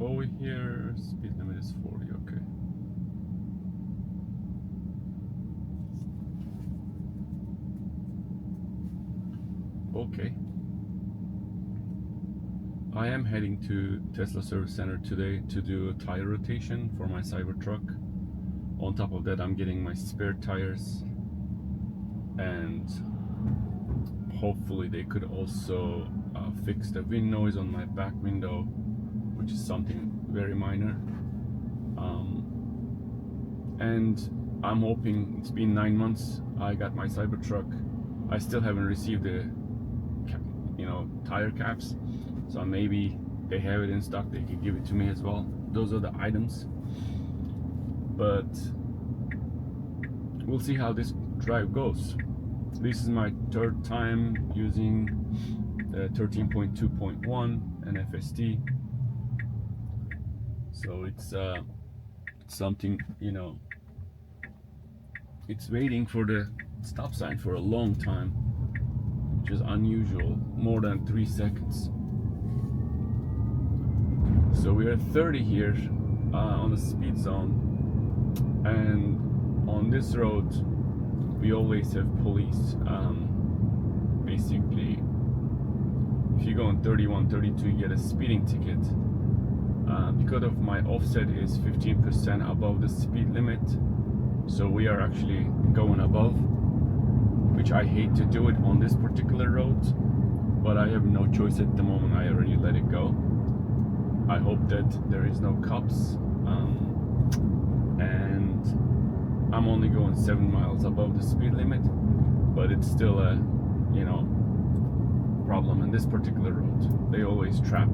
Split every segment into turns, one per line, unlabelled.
Over here, speed limit is 40, okay. Okay. I am heading to Tesla Service Center today to do a tire rotation for my Cybertruck. On top of that, I'm getting my spare tires, and hopefully they could also fix the wind noise on my back window, which is something very minor. And I'm hoping, it's been 9 months I got my Cybertruck. I still haven't received the tire caps, so maybe they have it in stock, they could give it to me as well. Those are the items, but we'll see how this drive goes. This is my third time using the 13.2.1 and FSD, so it's something, it's waiting for the stop sign for a long time, which is unusual, more than 3 seconds. So we're at 30 here on the speed zone, and on this road we always have police. Basically, if you go on 31, 32, you get a speeding ticket. Because of my offset is 15% above the speed limit, so we are actually going above, which I hate to do it on this particular road, but I have no choice at the moment. I already let it go. I hope that there is no cops, and I'm only going 7 miles above the speed limit, but it's still a problem in this particular road. They always trap.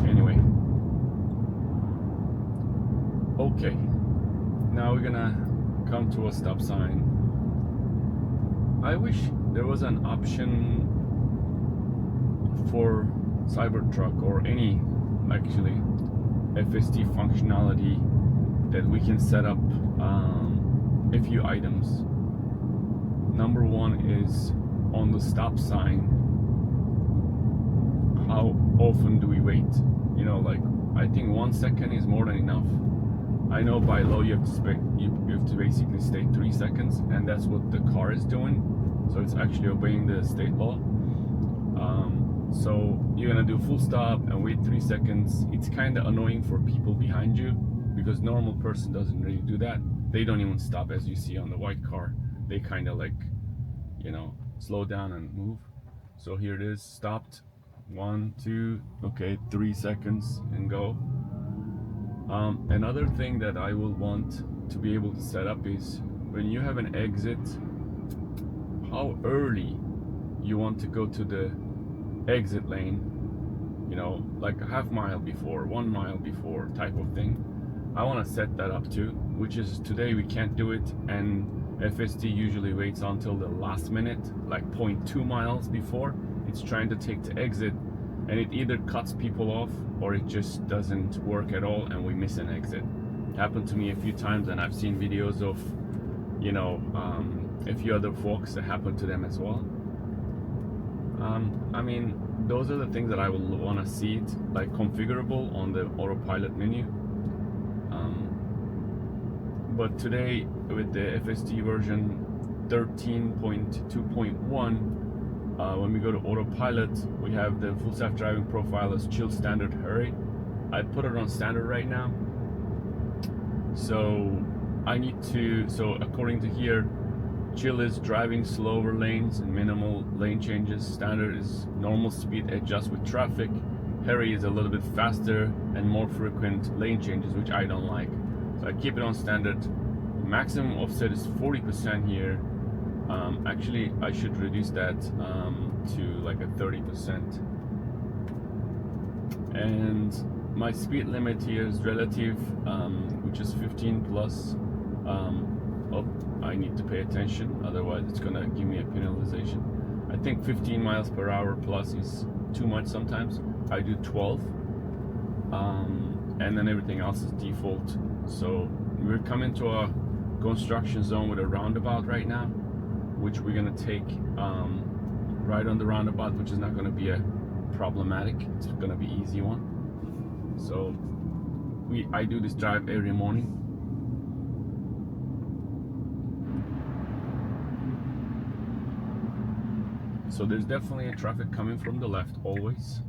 Anyway, okay, now we're gonna come to a stop sign. I wish there was an option for Cybertruck or any actually FSD functionality that we can set up a few items. Number one is on the stop sign, how often do we wait? Like, I think 1 second is more than enough. I know by law you have to basically stay 3 seconds, and that's what the car is doing, so it's actually obeying the state law. So you're gonna do full stop and wait 3 seconds. It's kind of annoying for people behind you, because normal person doesn't really do that. They don't even stop, as you see on the white car. They kind of like, slow down and move. So here it is, stopped. 1, 2, okay, 3 seconds and go. Another thing that I will want to be able to set up is when you have an exit, how early you want to go to the exit lane, like a half mile before, 1 mile before type of thing. I want to set that up too, which is today we can't do it, and FSD usually waits until the last minute, like 0.2 miles before it's trying to take the exit, and it either cuts people off or it just doesn't work at all and we miss an exit. It happened to me a few times, and I've seen videos of a few other folks that happened to them as well. I mean, those are the things that I will want to see it like configurable on the autopilot menu. But today with the FSD version 13.2.1, when we go to autopilot, we have the full self-driving profile as chill, standard, hurry. I put it on standard right now, so I need to, according to here, chill is driving slower lanes and minimal lane changes. Standard is normal speed, adjust with traffic. Hurry is a little bit faster and more frequent lane changes, which I don't like. So So I keep it on standard. Maximum offset is 40% here. Actually, I should reduce that to like a 30%. And my speed limit here is relative, which is 15 plus. Oh, I need to pay attention, otherwise it's gonna give me a penalization. I think 15 miles per hour plus is too much sometimes. I do 12, and then everything else is default. So we're coming to a construction zone with a roundabout right now, which we're gonna take right on the roundabout, which is not gonna be a problematic. It's gonna be easy one. So I do this drive every morning. So there's definitely a traffic coming from the left always.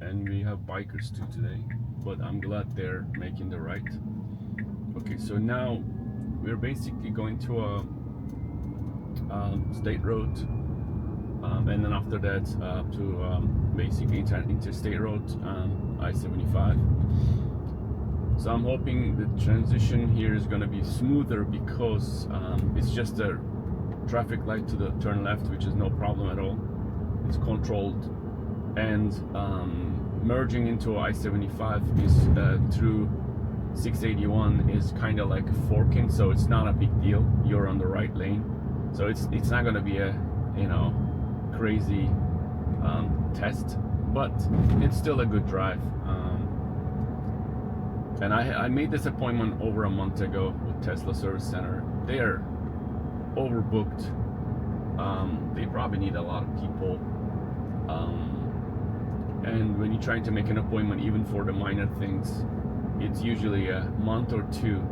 And we have bikers too today, but I'm glad they're making the right. Okay, so now we're basically going to a state road, and then after that to basically interstate road, I-75. So I'm hoping the transition here is going to be smoother because it's just a traffic light to the turn left, which is no problem at all. It's controlled, and merging into I-75 is through 681 is kind of like forking, so it's not a big deal. You're on the right lane, so it's not going to be a crazy test, but it's still a good drive. And I made this appointment over a month ago with Tesla Service Center. They are overbooked. They probably need a lot of people, and when you're trying to make an appointment, even for the minor things, it's usually a month or two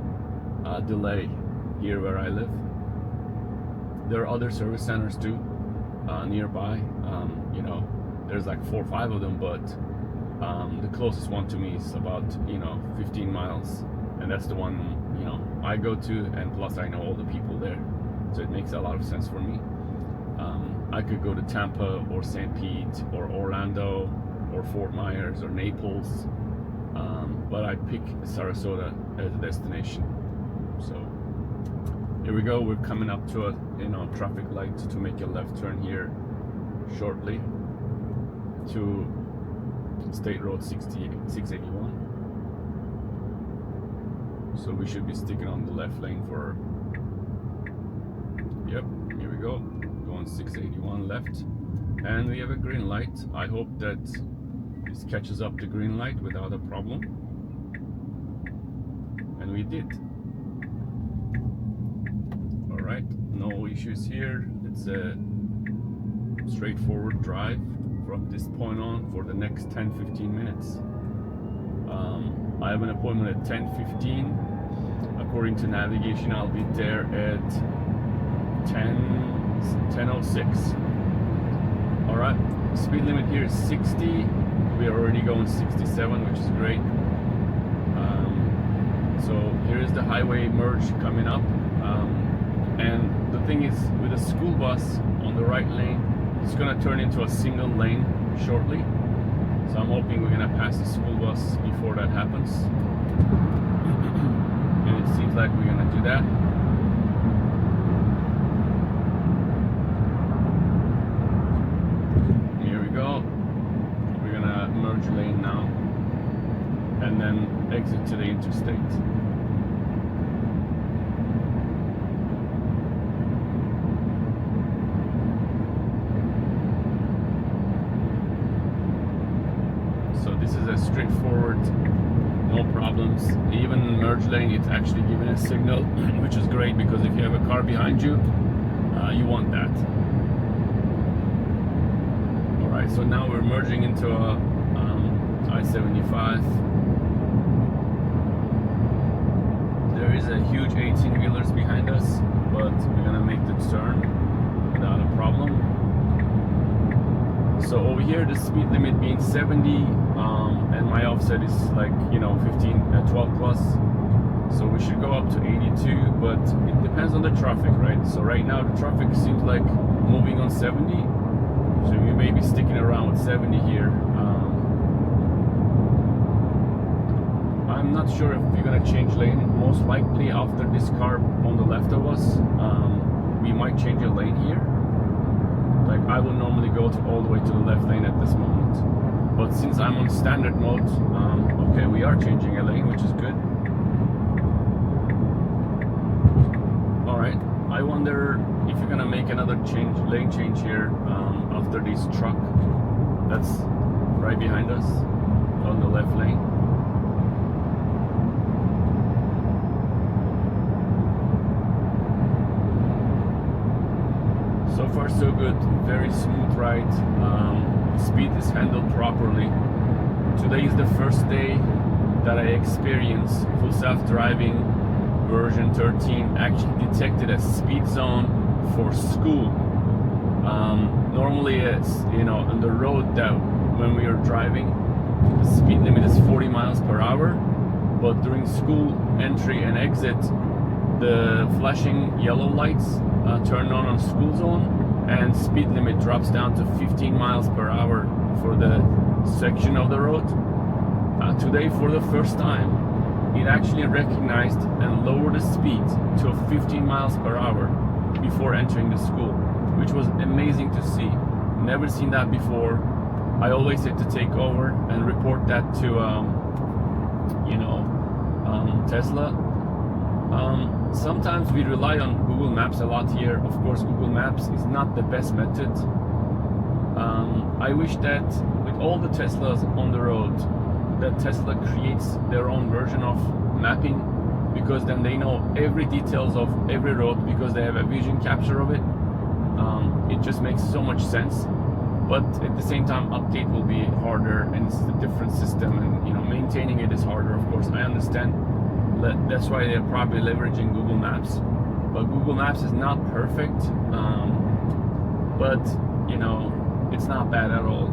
delay here where I live. There are other service centers too nearby. There's like 4 or 5 of them, but the closest one to me is about 15 miles, and that's the one I go to, and plus I know all the people there, so it makes a lot of sense for me. I could go to Tampa or St. Pete or Orlando or Fort Myers or Naples, but I pick Sarasota as a destination. So here we go. We're coming up to a traffic light to make a left turn here shortly to State Road 681. So we should be sticking on the left lane for. Yep, here we go. Going 681 left, and we have a green light. I hope that this catches up the green light without a problem, and we did. All right, no issues here. It's a straightforward drive from this point on for the next 10-15 minutes. I have an appointment at 10:15. According to navigation, I'll be there at 10:06. All right, speed limit here is 60. We are already going 67, which is great. So here is the highway merge coming up, and the thing is, with a school bus on the right lane, it's gonna turn into a single lane shortly. So I'm hoping we're gonna pass the school bus before that happens, and it seems like we're gonna do that. Here we go. We're gonna merge lane now, and then exit to the interstate. This is a straightforward, no problems. Even merge lane, it's actually giving a signal, which is great, because if you have a car behind you, you want that. All right, so now we're merging into a I-75. There is a huge 18-wheelers behind us, but we're gonna make the turn without a problem. So over here, the speed limit being 70, and my offset is like 12 plus. So we should go up to 82, but it depends on the traffic, right? So right now the traffic seems like moving on 70, so we may be sticking around with 70 here. I'm I'm not sure if we're gonna change lane. Most likely after this car on the left of us, we might change a lane here. Like I would normally go all the way to the left lane at this moment, but since I'm on standard mode, okay, we are changing a lane, which is good. All right, I wonder if you're gonna make another lane change here after this truck that's right behind us on the left lane. So far so good, very smooth ride, speed is handled properly. Today is the first day that I experienced full self-driving version 13 actually detected a speed zone for school. Normally it's, you know, on the road that when we are driving, the speed limit is 40 miles per hour, but during school entry and exit, the flashing yellow lights turn on school zone, and speed limit drops down to 15 miles per hour for the section of the road. Today, for the first time, it actually recognized and lowered the speed to 15 miles per hour before entering the school, which was amazing to see. Never seen that before. I always had to take over and report that to, Tesla. Sometimes we rely on Google Maps a lot here. Of course, Google Maps is not the best method. I wish that with all the Teslas on the road, that Tesla creates their own version of mapping, because then they know every details of every road because they have a vision capture of it. It just makes so much sense. But at the same time, update will be harder, and it's a different system, and maintaining it is harder. Of course, I understand. That's why they're probably leveraging Google Maps, but Google Maps is not perfect, but it's not bad at all.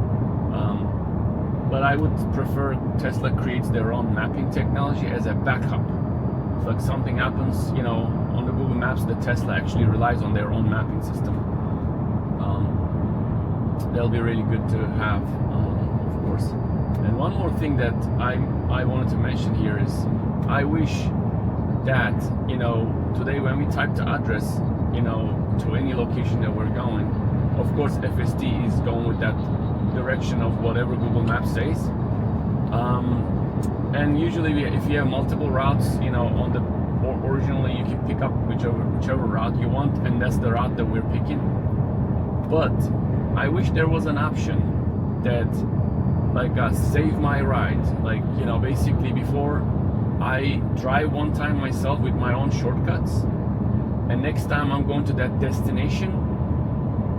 But I would prefer Tesla creates their own mapping technology as a backup. If like something happens, on the Google Maps, the Tesla actually relies on their own mapping system. That'll be really good to have, of course. And one more thing that I wanted to mention here is, I wish that, today when we type the address, to any location that we're going, of course FSD is going with that direction of whatever Google Maps says. And usually if you have multiple routes, originally you can pick up whichever route you want, and that's the route that we're picking. But I wish there was an option that, like, save my ride. Like, basically before I drive one time myself with my own shortcuts, and next time I'm going to that destination,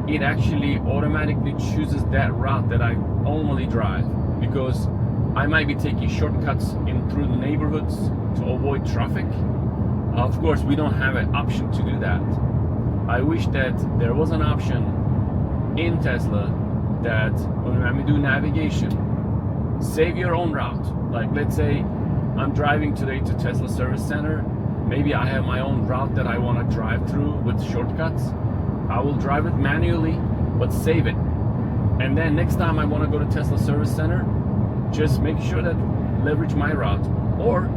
it actually automatically chooses that route that I normally drive, because I might be taking shortcuts through the neighborhoods to avoid traffic. Of course, we don't have an option to do that. I wish that there was an option in Tesla that when we do navigation, save your own route. Like, let's say I'm driving today to Tesla Service Center. Maybe I have my own route that I want to drive through with shortcuts. I will drive it manually, but save it. And then next time I want to go to Tesla Service Center, just make sure that leverage my route, or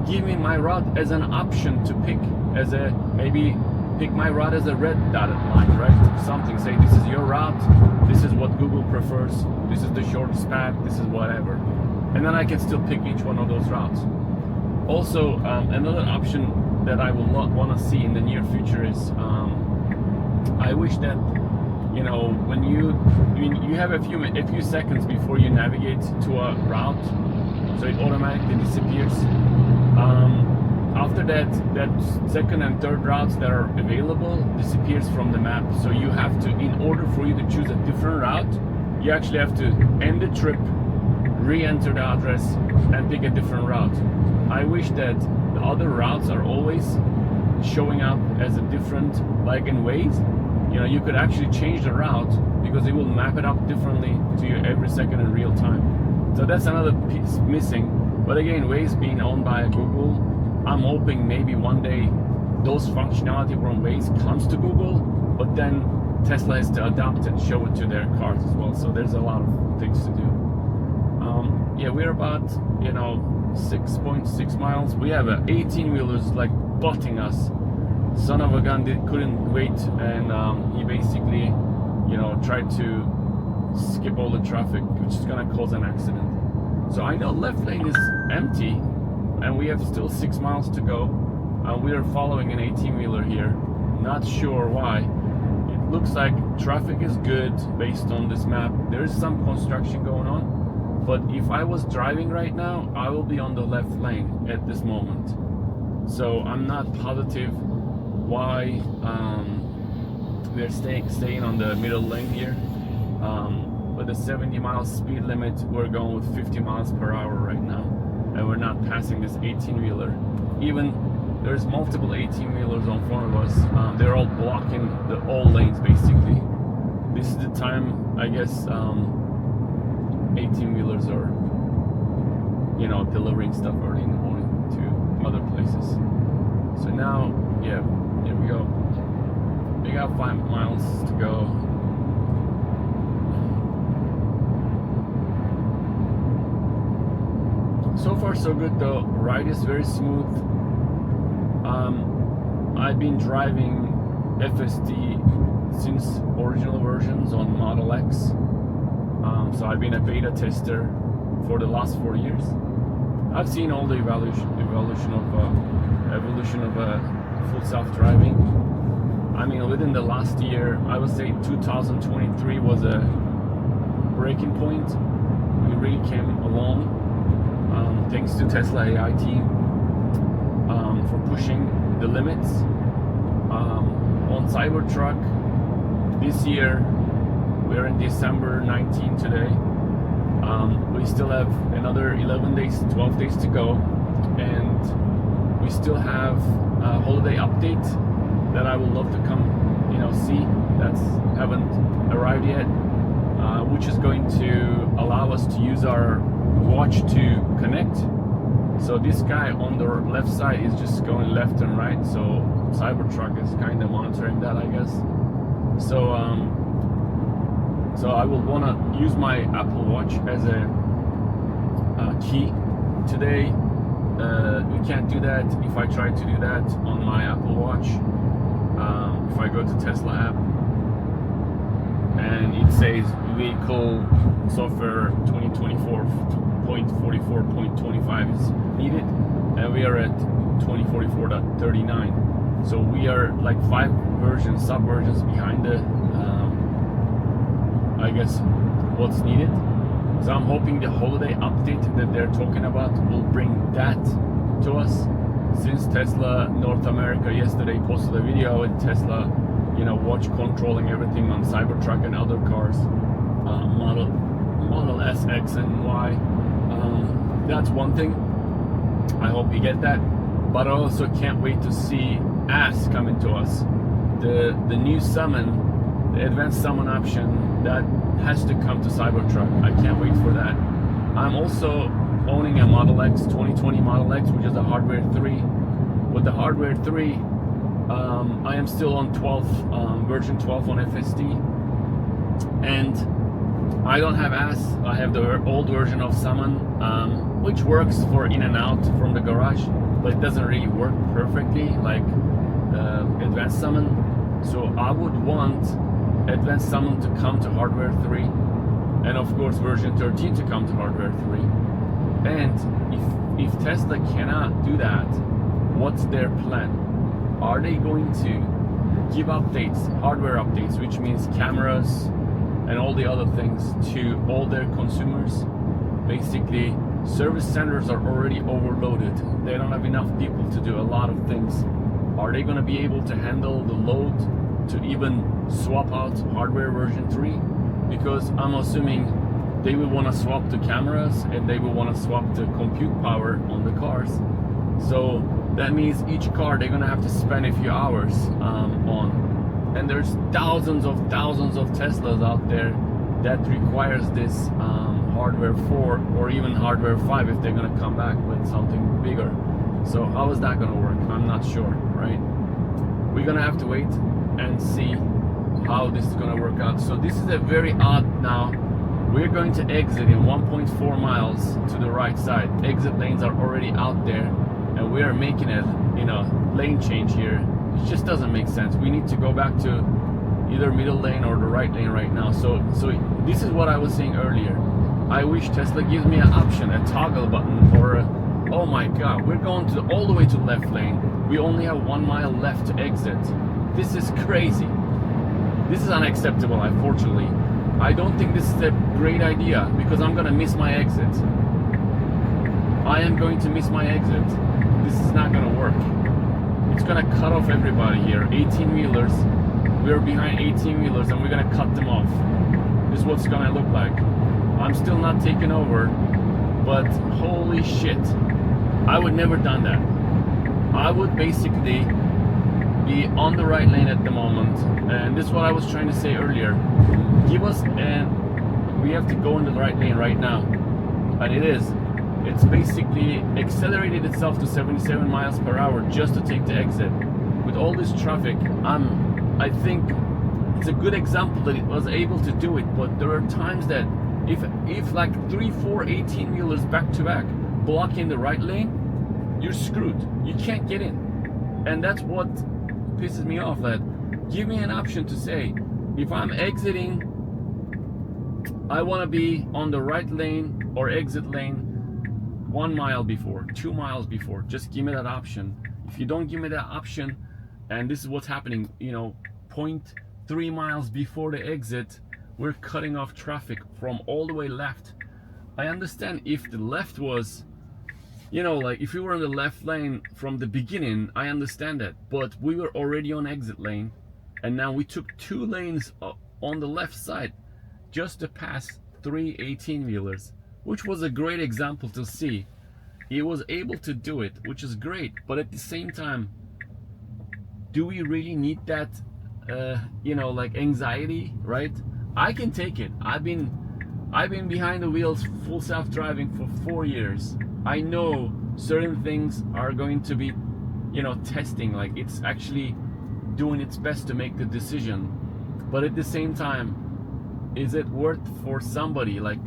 give me my route as an option to pick, as a maybe pick my route as a red dotted line, right? Something, say this is your route, this is what Google prefers, this is the shortest path, this is whatever. And then I can still pick each one of those routes. Also, another option that I will want to see in the near future is, I wish that, when you have a few seconds before you navigate to a route, so it automatically disappears. After that second and third routes that are available disappears from the map. So you have to, in order for you to choose a different route, you actually have to end the trip, re-enter the address, and pick a different route. I wish that the other routes are always showing up as a different, like in Waze. You could actually change the route because it will map it up differently to you every second in real time. So that's another piece missing. But again, Waze being owned by Google, I'm hoping maybe one day those functionality from Waze comes to Google, but then Tesla has to adopt and show it to their cars as well. So there's a lot of things to do. Yeah, we're about, 6.6 miles. We have a 18-wheelers like butting us. Son of a gun couldn't wait, and he basically, you know, tried to skip all the traffic, which is gonna cause an accident. So I know left lane is empty, and we have still 6 miles to go. We are following an 18-wheeler here. Not sure why. It looks like traffic is good based on this map. There is some construction going on, but if I was driving right now, I will be on the left lane at this moment. So I'm not positive why we're staying on the middle lane here. With the 70 miles speed limit, we're going with 50 miles per hour right now, and we're not passing this 18-wheeler. Even there's multiple 18-wheelers on front of us. They're all blocking all lanes basically. This is the time, I guess, 18-wheelers are, you know, delivering stuff early in the morning to other places. So now, yeah, here we go. We got 5 miles to go. So far so good though. Ride is very smooth. I've been driving FSD since original versions on Model X. So I've been a beta tester for the last 4 years. I've seen all the evolution of full self-driving. I mean, within the last year, I would say 2023 was a breaking point. We really came along. Thanks to Tesla AI team for pushing the limits. On Cybertruck this year, we're in December 19 today. We still have another 11 days, 12 days to go, and we still have a holiday update that I would love to come, you know, see. That's haven't arrived yet, which is going to allow us to use our watch to connect. So this guy on the left side is just going left and right, so Cybertruck is kind of monitoring that, I guess. So so I will want to use my Apple Watch as a key today. We can't do that if I try to do that on my Apple Watch. If I go to Tesla app and it says vehicle software 2024.44.25 is needed, and we are at 2044.39. So we are like 5 versions, sub versions behind the I guess what's needed. So I'm hoping the holiday update that they're talking about will bring that to us, since Tesla North America yesterday posted a video with Tesla, you know, watch controlling everything on Cybertruck and other cars, Model S, X, and Y. That's one thing. I hope we get that, but I also can't wait to see AS coming to us. The new summon, the advanced summon option, that has to come to Cybertruck. I can't wait for that. I'm also owning a Model X, 2020 Model X, which is a hardware 3. With the hardware 3, I am still on 12, version 12 on FSD, and I don't have AS. I have the old version of Summon, which works for in and out from the garage, but it doesn't really work perfectly like Advanced Summon. So I would want Advanced Summon to come to hardware 3, and of course version 13 to come to hardware 3. And if Tesla cannot do that, what's their plan? Are they going to give updates, hardware updates, which means cameras and all the other things, to all their consumers? Basically, service centers are already overloaded. They don't have enough people to do a lot of things. Are they going to be able to handle the load to even swap out hardware version 3? Because I'm assuming they will want to swap the cameras and they will want to swap the compute power on the cars. So that means each car they're going to have to spend a few hours on. And there's thousands of Teslas out there that requires this hardware 4 or even hardware 5 if they're going to come back with something bigger. So how is that going to work? I'm not sure, right? We're going to have to wait and see how this is going to work out. So this is a very odd now We're going to exit in 1.4 miles to the right side. Exit lanes are already out there, and we are making a lane change here. It just doesn't make sense. We need to go back to either middle lane or the right lane right now. So this is what I was saying earlier. I wish Tesla gives me an option, a toggle button, or oh my god, we're going all the way to left lane. We only have 1 mile left to exit. This is crazy. This is unacceptable, unfortunately. I don't think this is a great idea because I'm gonna miss my exit. I am going to miss my exit. This is not gonna work. It's gonna cut off everybody here. 18-wheelers. We're behind 18-wheelers and we're gonna cut them off. This is what's gonna look like. I'm still not taking over, but holy shit. I would never done that. I would basically be on the right lane at the moment, and this is what I was trying to say earlier. Give us, and we have to go in the right lane right now, and it's basically accelerated itself to 77 miles per hour just to take the exit. With all this traffic, I think it's a good example that it was able to do it, but there are times that if like 3-4 18-wheelers back to back blocking the right lane, you're screwed. You can't get in. And that's what pisses me off, that give me an option to say, if I'm exiting, I want to be on the right lane or exit lane 1 mile before, 2 miles before. Just give me that option. If you don't give me that option, and this is what's happening, 0.3 miles before the exit, we're cutting off traffic from all the way left. I understand if the left was, like if we were in the left lane from the beginning, I understand that, but we were already on exit lane, and now we took 2 lanes on the left side just to pass 3 18-wheelers, which was a great example to see. He was able to do it, which is great, but at the same time, do we really need that, like anxiety, right? I can take it. I've been behind the wheels full self-driving for 4 years. I know certain things are going to be, testing, like it's actually doing its best to make the decision. But at the same time, is it worth for somebody? Like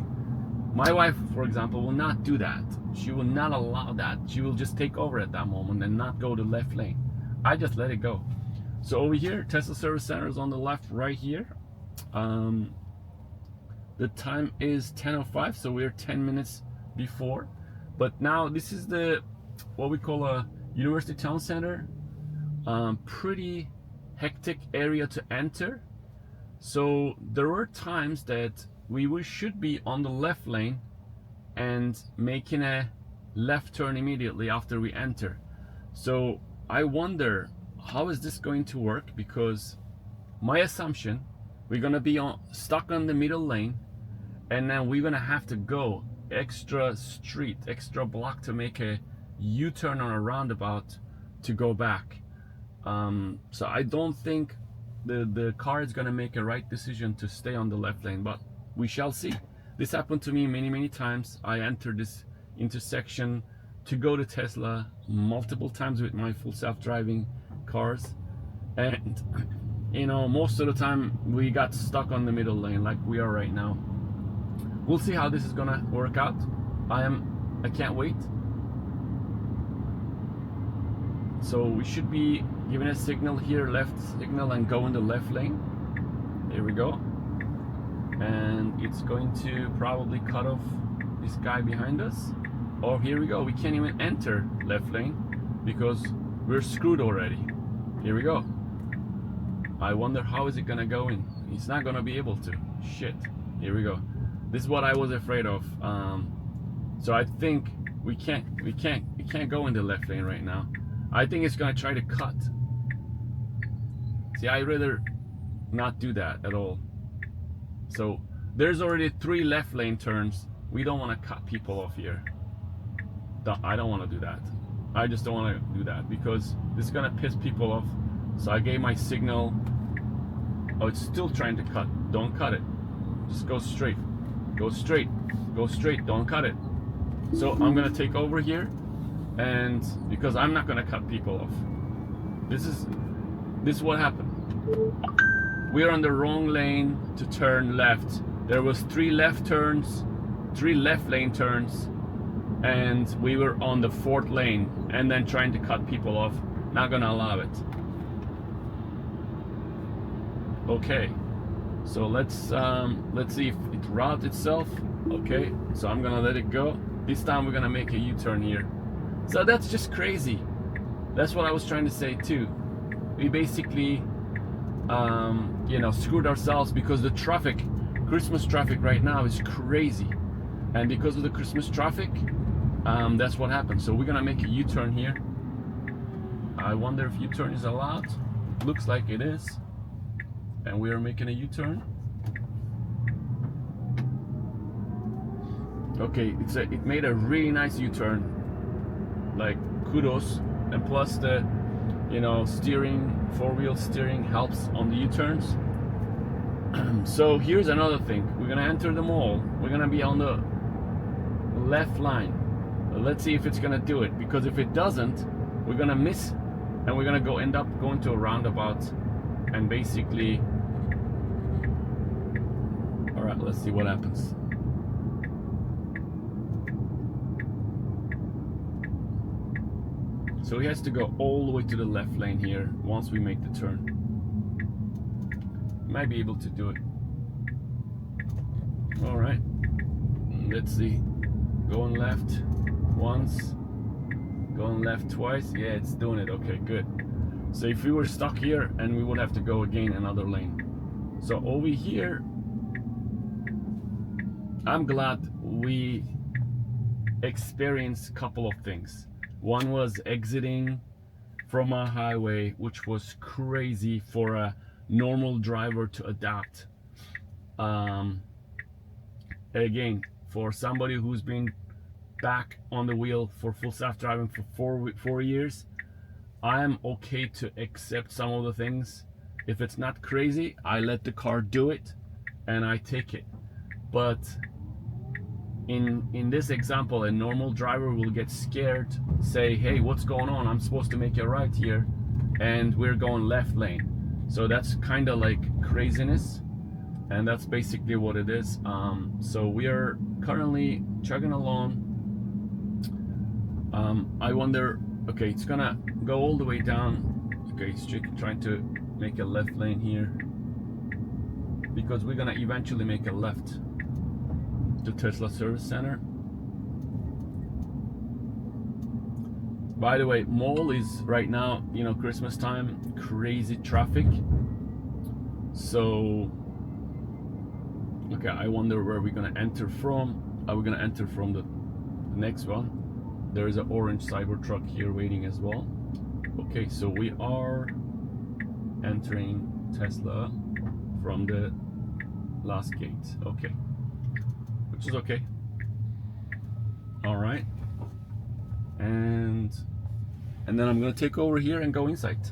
my wife, for example, will not do that. She will not allow that. She will just take over at that moment and not go to left lane. I just let it go. So over here, Tesla Service Center is on the left right here. The time is 10:05, so we're 10 minutes before. But now this is what we call a University Town Center. Pretty hectic area to enter. So there were times that we should be on the left lane and making a left turn immediately after we enter. So I wonder, how is this going to work? Because my assumption, we're gonna be stuck on the middle lane, and then we're gonna have to go extra block to make a U-turn on a roundabout to go back. So I don't think the car is gonna make a right decision to stay on the left lane, but we shall see. This happened to me many times. I entered this intersection to go to Tesla multiple times with my full self-driving cars, and most of the time we got stuck on the middle lane like we are right now. We'll see how this is gonna work out. I can't wait. So we should be giving a signal here, left signal, and go in the left lane. There we go. And it's going to probably cut off this guy behind us. Oh, here we go. We can't even enter left lane because we're screwed already. Here we go. I wonder how is it gonna go in. He's not gonna be able to. Shit. Here we go. This is what I was afraid of. So I think we can't go in the left lane right now. I think it's gonna try to cut. See, I'd rather not do that at all. So there's already 3 left lane turns. We don't want to cut people off here. I don't want to do that. I just don't want to do that because this is gonna piss people off. So I gave my signal. Oh, it's still trying to cut. Don't cut it. Just go straight. Go straight. Go straight. Don't cut it. So I'm gonna take over here, and because I'm not gonna cut people off. This is what happened. We're on the wrong lane to turn left, there was 3 left turns, 3 left lane turns, and we were on the 4th lane and then trying to cut people off. Not gonna allow it. Okay, so let's see if it routes itself. Okay, so I'm gonna let it go. This time we're gonna make a U-turn here. So that's just crazy. That's what I was trying to say too. We basically you know, screwed ourselves because the traffic, Christmas traffic right now is crazy, and because of the Christmas traffic, that's what happened. So we're gonna make a U-turn here. I wonder if U-turn is allowed. Looks like it is, and we are making a U-turn. Okay, it made a really nice U-turn. Like, kudos. And plus the, you know, steering, 4-wheel steering helps on the U-turns. So here's another thing. We're gonna enter the mall. We're gonna be on the left line. Let's see if it's gonna do it, because if it doesn't, we're gonna miss, and we're gonna end up going to a roundabout, and basically, all right, let's see what happens. So he has to go all the way to the left lane here once we make the turn. Might be able to do it. All right, let's see. Going left once, going left twice. Yeah, it's doing it. Okay, good. So if we were stuck here, and we would have to go again another lane. So over here, I'm glad we experienced a couple of things. One was exiting from a highway, which was crazy for a normal driver to adapt. Again, for somebody who's been back on the wheel for full self-driving for 4 years, I am okay to accept some of the things. If it's not crazy, I let the car do it and I take it. But in this example, a normal driver will get scared, say, hey, what's going on? I'm supposed to make a right here, and we're going left lane. So that's kind of like craziness, and that's basically what it is. So we are currently chugging along. I wonder, okay, it's gonna go all the way down. Okay, it's trying to make a left lane here, because we're gonna eventually make a left to Tesla Service Center. By the way, mall is right now, you know, Christmas time, crazy traffic. So, okay, I wonder where we're gonna enter from. Are we gonna enter from the next one? There is an orange Cybertruck here waiting as well. Okay, so we are entering Tesla from the last gate. Okay, which is okay. All right, and then I'm gonna take over here and go inside.